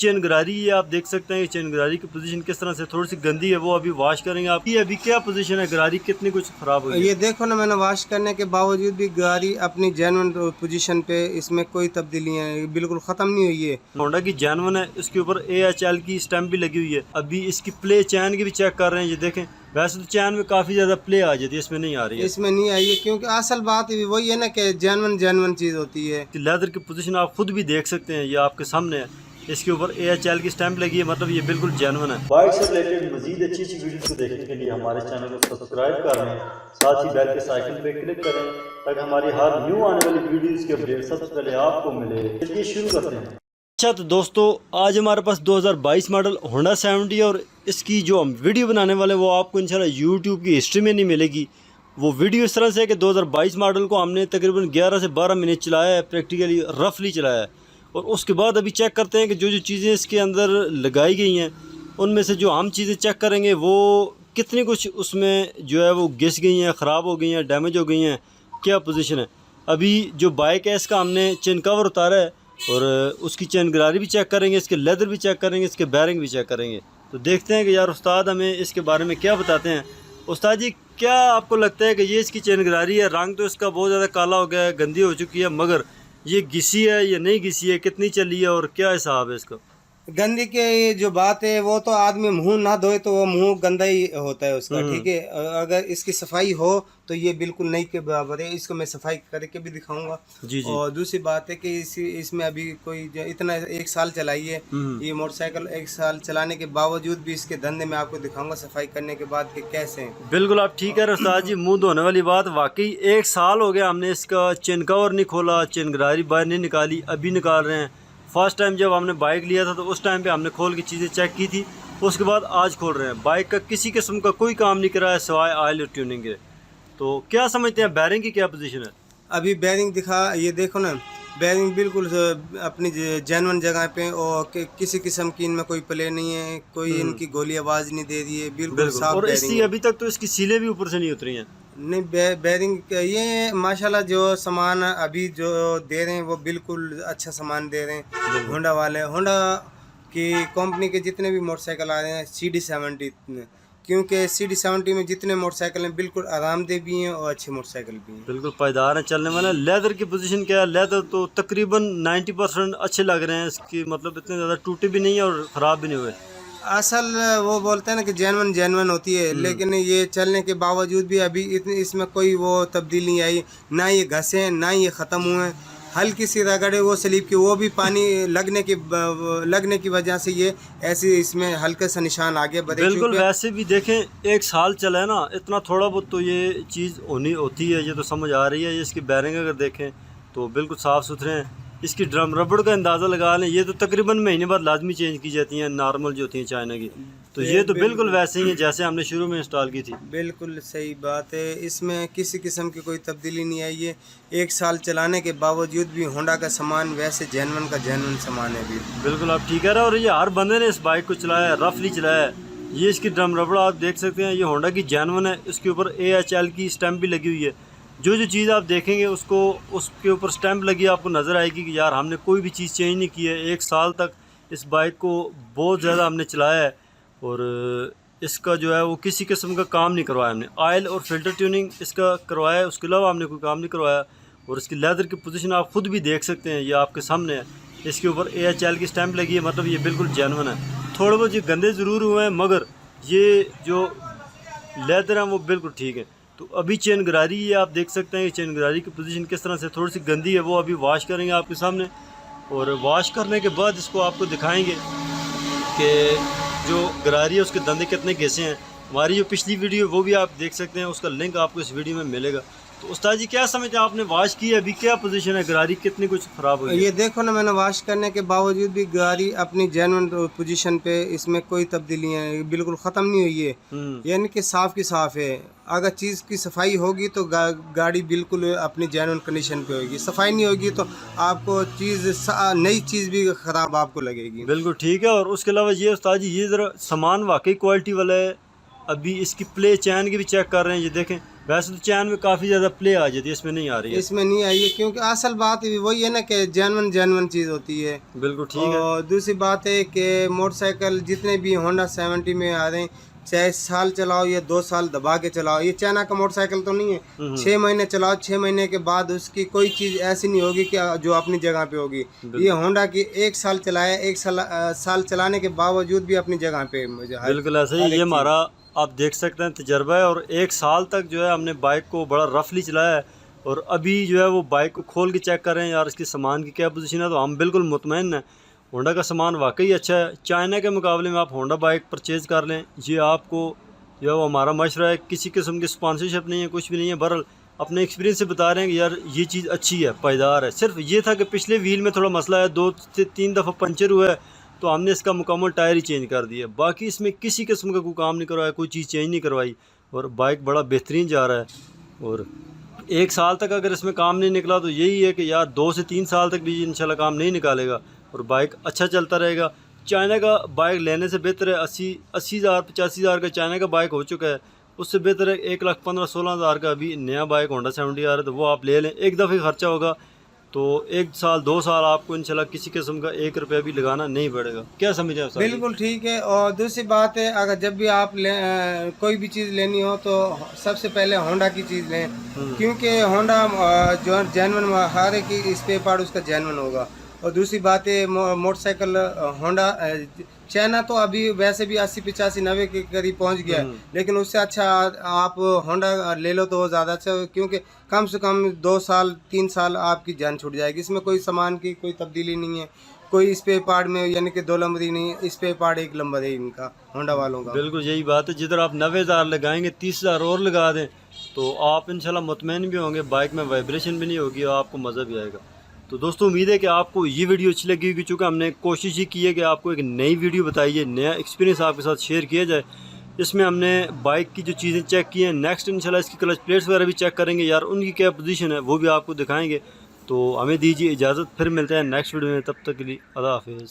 Chain गरारी ये आप देख सकते हैं कि चेन गरारी की पोजीशन किस तरह से थोड़ी सी गंदी है, वो अभी वॉश करेंगे। आपकी अभी क्या पोजीशन है, गरारी कितनी कुछ खराब हुई है? ये देखो ना, मैंने वॉश करने के बावजूद भी गाड़ी अपनी जेन्युइन पोजीशन पे, इसमें कोई तब्दीलियां बिल्कुल ख़त्म नहीं हुई है। होंडा की जेन्युइन है, इसके ऊपर AHL की स्टैंप भी लगी हुई है। अभी इसकी प्ले चैन की भी चेक कर रहे हैं, ये देखें। वैसे तो चैन में काफ़ी ज़्यादा प्ले आ जाती है, इसमें नहीं आ रही है। इसमें नहीं आई है क्योंकि असल बात वही है ना कि जेन्युइन चीज़ होती है। लेदर की पोजीशन आप खुद भी देख सकते हैं, ये आपके सामने है। इसके ऊपर AHL की स्टैंप लगी है, मतलब ये बिल्कुल जेन्युइन है। बाइक से रिलेटेड मजीद अच्छी अच्छी वीडियोस को देखने के लिए हमारे चैनल को सब्सक्राइब कर लें, साथ ही बेल के आइकन पे क्लिक करें ताकि हमारी हर न्यू आने वाली वीडियोस की अपडेट सबसे पहले आपको मिले। चलिए शुरू करते हैं। अच्छा तो दोस्तों, आज हमारे पास 2022 मॉडल होंडा 70 और इसकी जो हम वीडियो बनाने वाले हैं वो आपको इंशाल्लाह यूट्यूब की हिस्ट्री में नहीं मिलेगी। वो वीडियो इस तरह से है कि 2022 मॉडल को हमने तकरीबन 11 से 12 मिनट चलाया है, प्रैक्टिकली रफली चलाया है। और उसके बाद अभी चेक करते हैं कि जो जो चीज़ें इसके अंदर लगाई गई हैं उनमें से जो हम चीज़ें चेक करेंगे वो कितनी कुछ उसमें जो है वो घिस गई हैं, ख़राब हो गई हैं, डैमेज हो गई हैं, क्या पोजीशन है। अभी जो बाइक है इसका हमने चेन कवर उतारा है और उसकी चेन गरारी भी चेक करेंगे, इसके लेदर भी चेक करेंगे, इसके बैरिंग भी चेक करेंगे। तो देखते हैं कि यार उस्ताद हमें इसके बारे में क्या बताते हैं। उस्ताद जी, क्या आपको लगता है कि ये इसकी चेन गरारी है? रंग तो इसका बहुत ज़्यादा काला हो गया है, गंदी हो चुकी है, मगर ये घिसी है या नहीं घिसी है, कितनी चली है और क्या हिसाब है इसका? गंदी के जो बात है वो तो आदमी मुंह ना धोए तो वो मुंह गंदा ही होता है उसका, ठीक है। अगर इसकी सफाई हो तो ये बिल्कुल नई के बराबर है। इसको मैं सफाई करके भी दिखाऊंगा। जी जी। और दूसरी बात है कि इसमें अभी कोई इतना 1 साल चलाई है ये मोटरसाइकिल। 1 साल चलाने के बावजूद भी इसके धंधे में आपको दिखाऊंगा सफाई करने के बाद कि कैसे हैं। बिल्कुल आप ठीक है उस्ताद जी, मुंह धोने वाली बात वाकई 1 साल हो गया हमने इसका चेन कवर नहीं खोला, चेन गरारी बाहर नहीं निकाली, अभी निकाल रहे हैं। फर्स्ट टाइम जब हमने बाइक लिया था तो उस टाइम पे हमने खोल के चीज़ें चेक की थी, उसके बाद आज खोल रहे हैं। बाइक का किसी किस्म का कोई काम नहीं करा है सिवाय ऑयल और ट्यूनिंग के। तो क्या समझते हैं बैरिंग की क्या पोजीशन है? अभी बैरिंग दिखा, ये देखो ना, बैरिंग बिल्कुल अपनी जेन्युइन जगह पे और किसी किस्म की इनमें कोई प्ले नहीं है, कोई इनकी गोली आवाज़ नहीं दे रही है, बिल्कुल साफ और बैरिंग इसकी है। अभी तक तो इसकी सीलें भी ऊपर से नहीं उतरी हैं। नहीं, बैरिंग ये माशाल्लाह जो सामान अभी जो दे रहे हैं वो बिल्कुल अच्छा सामान दे रहे हैं। होंडा वाले, होंडा की कंपनी के जितने भी मोटरसाइकिल आ रहे हैं CD70, क्योंकि CD70 में जितने मोटरसाइकिल हैं बिल्कुल आरामदेह भी हैं और अच्छे मोटरसाइकिल भी हैं, बिल्कुल पायदार है, चलने वाला। लेदर की पोजीशन क्या है? लेदर तो तकरीबन 90% अच्छे लग रहे हैं इसकी, मतलब इतने ज़्यादा टूटे भी नहीं है और ख़राब भी नहीं हुए। असल वो बोलते हैं ना कि जेन्युइन होती है, लेकिन ये चलने के बावजूद भी अभी इतनी इसमें कोई वो तब्दीली नहीं आई। ना ये घसे, ना ये ख़त्म हुए। हल्की सी रगड़े वो स्लीप की, वो भी पानी लगने की वजह से ये ऐसी इसमें हल्का सा निशान आ गया। बिल्कुल, वैसे भी देखें 1 साल चला है ना, इतना थोड़ा बहुत तो ये चीज़ होनी होती है, ये तो समझ आ रही है। ये इसकी बैरिंग अगर देखें तो बिल्कुल साफ़ सुथरे हैं। इसकी ड्रम रबड़ का अंदाज़ा लगा लें, ये तो तकरीबन महीने बाद लाजमी चेंज की जाती हैं, नॉर्मल जो होती हैं चाइना की। तो ये तो बिल्कुल वैसे ही है जैसे हमने शुरू में इंस्टॉल की थी। बिल्कुल सही बात है, इसमें किसी किस्म की कोई तब्दीली नहीं आई है। 1 साल चलाने के बावजूद भी होंडा का सामान वैसे जेन्युइन सामान है भी। बिल्कुल आप ठीक कह रहे हैं। और ये हर बंदे ने इस बाइक को चलाया है, रफली चलाया है। ये इसकी ड्रम रबड़ आप देख सकते हैं, ये होंडा की जेन्युइन है। इसके ऊपर AHL की स्टैंप भी लगी हुई है। जो जो चीज़ आप देखेंगे उसको उसके ऊपर स्टैंप लगी आपको नज़र आएगी कि यार हमने कोई भी चीज़ चेंज नहीं की है। 1 साल तक इस बाइक को बहुत ज़्यादा हमने चलाया है और इसका जो है वो किसी किस्म का काम नहीं करवाया हमने। ऑयल और फिल्टर ट्यूनिंग इसका करवाया है, उसके अलावा हमने कोई काम नहीं करवाया। और इसकी लेदर की पोजीशन आप खुद भी देख सकते हैं, ये आपके सामने है। इसके ऊपर AHL की स्टैंप लगी है, मतलब ये बिल्कुल जेन्युइन है। थोड़े बहुत ये गंदे ज़रूर हुए हैं मगर ये जो लेदर हैं वो बिल्कुल ठीक है। तो अभी चेन गरारी ये आप देख सकते हैं कि चेन गरारी की पोजीशन किस तरह से थोड़ी सी गंदी है, वो अभी वॉश करेंगे आपके सामने। और वॉश करने के बाद इसको आपको दिखाएंगे कि जो गरारी है उसके धंधे कितने घिसे हैं। हमारी जो पिछली वीडियो वो भी आप देख सकते हैं, उसका लिंक आपको इस वीडियो में मिलेगा। तो उस्ताद जी, क्या समझते हैं, आपने वॉश की है, अभी क्या पोजीशन है, गरारी कितनी कुछ ख़राब हुई है? ये देखो ना, मैंने वॉश करने के बावजूद भी गाड़ी अपनी जेन्युइन पोजीशन पे, इसमें कोई तब्दीलियां बिल्कुल ख़त्म नहीं हुई है। यानी कि साफ़ की साफ़ है। अगर चीज़ की सफाई होगी तो गाड़ी बिल्कुल अपनी जेन्युइन कंडीशन पे होगी। सफाई नहीं होगी तो आपको नई चीज़ भी ख़राब आपको लगेगी। बिल्कुल ठीक है। और उसके अलावा ये उस्ताद जी, ये ज़रा सामान वाकई क्वालिटी वाला है, अभी इसकी प्ले चैन की भी चेक कर रहे हैं, ये देखें। वैसे तो चैन में काफ़ी ज़्यादा प्ले आ जाती है, इसमें नहीं आ रही है। इसमें नहीं आई है क्योंकि असल बात वही है ना कि जेन्युइन चीज़ होती है। बिल्कुल ठीक है। और दूसरी बात है कि मोटरसाइकिल जितने भी होंडा 70 में आ रहे हैं, चाहे साल चलाओ या 2 साल दबा के चलाओ, ये चाइना का मोटरसाइकिल तो नहीं है। 6 महीने चलाओ, 6 महीने के बाद उसकी कोई चीज़ ऐसी नहीं होगी कि जो अपनी जगह पे होगी। ये होंडा की 1 साल चलाया, 1 साल चलाने के बावजूद भी अपनी जगह पे मुझे बिल्कुल ऐसे ही। ये हमारा आप देख सकते हैं तजर्बा है, और 1 साल तक जो है हमने बाइक को बड़ा रफली चलाया है, और अभी जो है वो बाइक को खोल के चेक कर रहे हैं यार इसकी सामान की क्या पोजीशन है। तो हम बिल्कुल मुतमईन हैं, होंडा का सामान वाकई अच्छा है। चाइना के मुकाबले में आप होंडा बाइक परचेज़ कर लें, ये आपको जो है वो हमारा मशवरा है। किसी किस्म की स्पॉन्सरशिप नहीं है, कुछ भी नहीं है, बहरहाल अपने एक्सपीरियंस से बता रहे हैं कि यार ये चीज़ अच्छी है, पायदार है। सिर्फ ये था कि पिछले व्हील में थोड़ा मसला है, 2 से 3 दफ़ा पंचर हुआ है, तो हमने इसका मुकम्मल टायर ही चेंज कर दिया। बाकी इसमें किसी किस्म का कोई काम नहीं करवाया, कोई चीज़ चेंज नहीं करवाई, और बाइक बड़ा बेहतरीन जा रहा है। और 1 साल तक अगर इसमें काम नहीं निकला तो यही है कि यार 2 से 3 साल तक भी इंशाल्लाह काम नहीं निकालेगा, और बाइक अच्छा चलता रहेगा। चाइना का बाइक लेने से बेहतर है 80,000 85,000 का चाइना का बाइक हो चुका है, उससे बेहतर है 1,15,16,000 का अभी नया बाइक होंडा 70 आ रहा है, तो वो आप ले लें। एक दफ़े खर्चा होगा तो 1 साल 2 साल आपको इंशाल्लाह किसी किस्म का 1 रुपया भी लगाना नहीं पड़ेगा। क्या समझे आप? बिल्कुल ठीक है। और दूसरी बात है, अगर जब भी आप कोई भी चीज़ लेनी हो तो सबसे पहले होंडा की चीज़ लें, क्योंकि होंडा जो जेन्युइन हर एक स्पेयर पार्ट उसका जेन्युइन होगा। और दूसरी बात है, मोटरसाइकिल होंडा चाइना तो अभी वैसे भी 80 85 90 के करीब पहुंच गया है, लेकिन उससे अच्छा आप होंडा ले लो तो वो ज़्यादा अच्छा, क्योंकि कम से कम 2 साल 3 साल आपकी जान छूट जाएगी। इसमें कोई सामान की कोई तब्दीली नहीं है, कोई स्पेयर पार्ट में यानी कि 2 नंबरी नहीं है, स्पेयर पार्ट 1 नंबर है इनका, होंडा वालों का। बिल्कुल यही बात है। जिधर आप 90,000 लगाएंगे 30,000 और लगा दें तो आप इंशाल्लाह मुतमईन भी होंगे, बाइक में वाइब्रेशन भी नहीं होगी और आपको मज़ा भी आएगा। तो दोस्तों उम्मीद है कि आपको ये वीडियो अच्छी लगी होगी, चूँकि हमने कोशिश ही की है कि आपको एक नई वीडियो बताई है, नया एक्सपीरियंस आपके साथ शेयर किया जाए। इसमें हमने बाइक की जो चीज़ें चेक की हैं, नेक्स्ट इंशाल्लाह इसकी क्लच प्लेट्स वगैरह भी चेक करेंगे यार, उनकी क्या पोजीशन है वो भी आपको दिखाएंगे। तो हमें दीजिए इजाज़त, फिर मिलते हैं नेक्स्ट वीडियो में, तब तक के लिए अल्लाह हाफिज़।